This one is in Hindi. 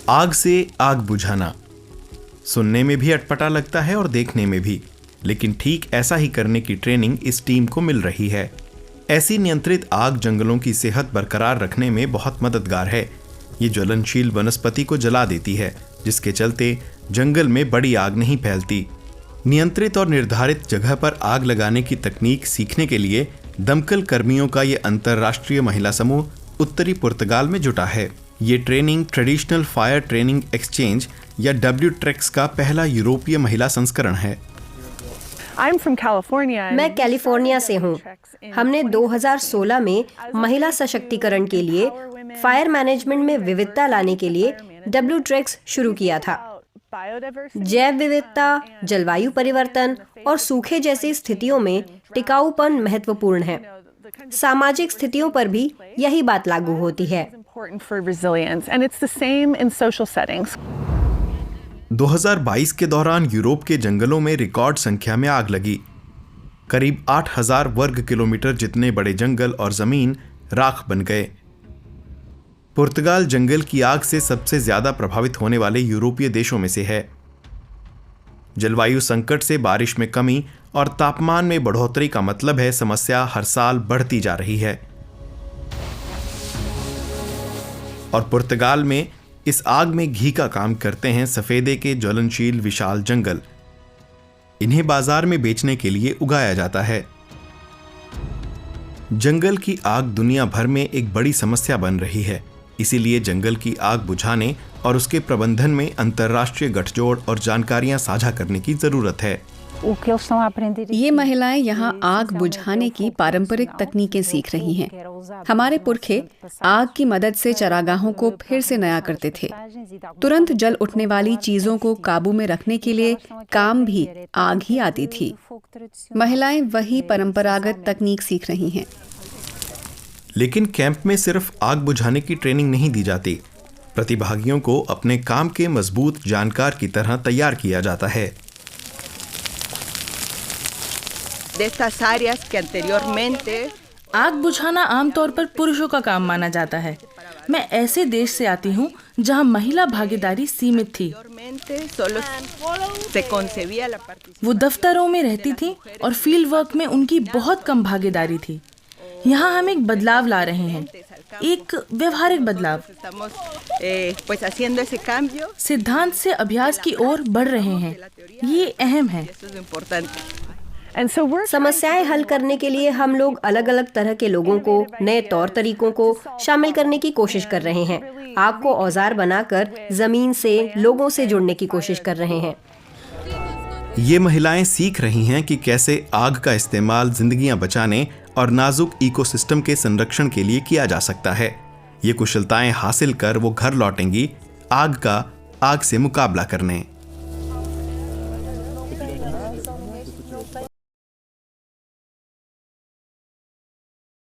आग से आग बुझाना सुनने में भी अटपटा लगता है और देखने में भी, लेकिन ठीक ऐसा ही करने की ट्रेनिंग इस टीम को मिल रही है। ऐसी नियंत्रित आग जंगलों की सेहत बरकरार रखने में बहुत मददगार है। ये ज्वलनशील वनस्पति को जला देती है, जिसके चलते जंगल में बड़ी आग नहीं फैलती। नियंत्रित और निर्धारित जगह पर आग लगाने की तकनीक सीखने के लिए दमकल कर्मियों का ये अंतर्राष्ट्रीय महिला समूह उत्तरी पुर्तगाल में जुटा है। ये training traditional fire training exchange या WTREX का पहला यूरोपीय महिला संस्करण है। मैं कैलिफोर्निया से हूँ। हमने 2016 में महिला सशक्तिकरण के लिए फायर मैनेजमेंट में विविधता लाने के लिए WTREX शुरू किया था। जैव विविधता, जलवायु परिवर्तन और सूखे जैसी स्थितियों में टिकाऊपन महत्वपूर्ण है। सामाजिक स्थितियों पर भी यही बात लागू होती है। 2022 के दौरान यूरोप के जंगलों में रिकॉर्ड संख्या में आग लगी। करीब 8000 वर्ग किलोमीटर जितने बड़े जंगल और जमीन राख बन गए। पुर्तगाल जंगल की आग से सबसे ज्यादा प्रभावित होने वाले यूरोपीय देशों में से है। जलवायु संकट से बारिश में कमी और तापमान में बढ़ोतरी का मतलब है समस्या हर साल बढ़ती जा रही है। और पुर्तगाल में इस आग में घी का काम करते हैं सफेदे के ज्वलनशील विशाल जंगल। इन्हें बाजार में बेचने के लिए उगाया जाता है। जंगल की आग दुनिया भर में एक बड़ी समस्या बन रही है। इसीलिए जंगल की आग बुझाने और उसके प्रबंधन में अंतर्राष्ट्रीय गठजोड़ और जानकारियां साझा करने की जरूरत है। ये महिलाएं यहाँ आग बुझाने की पारंपरिक तकनीकें सीख रही हैं। हमारे पुरखे आग की मदद से चरागाहों को फिर से नया करते थे। तुरंत जल उठने वाली चीजों को काबू में रखने के लिए काम भी आग ही आती थी। महिलाएं वही परंपरागत तकनीक सीख रही हैं। लेकिन कैंप में सिर्फ आग बुझाने की ट्रेनिंग नहीं दी जाती। प्रतिभागियों को अपने काम के मजबूत जानकार की तरह तैयार किया जाता है। आग बुझाना आमतौर पर पुरुषों का काम माना जाता है। मैं ऐसे देश से आती हूँ जहाँ महिला भागीदारी सीमित थी। वो दफ्तरों में रहती थी और फील्ड वर्क में उनकी बहुत कम भागीदारी थी। यहाँ हम एक बदलाव ला रहे हैं, एक व्यवहारिक बदलाव। सिद्धांत से अभ्यास की ओर बढ़ रहे हैं। ये अहम है। समस्याएं हल करने के लिए हम लोग अलग अलग तरह के लोगों को, नए तौर तरीकों को शामिल करने की कोशिश कर रहे हैं। आग को औजार बनाकर जमीन से, लोगों से जुड़ने की कोशिश कर रहे हैं। ये महिलाएं सीख रही हैं कि कैसे आग का इस्तेमाल जिंदगियां बचाने और नाजुक इकोसिस्टम के संरक्षण के लिए किया जा सकता है। ये कुशलताएं हासिल कर वो घर लौटेंगी आग से मुकाबला करने।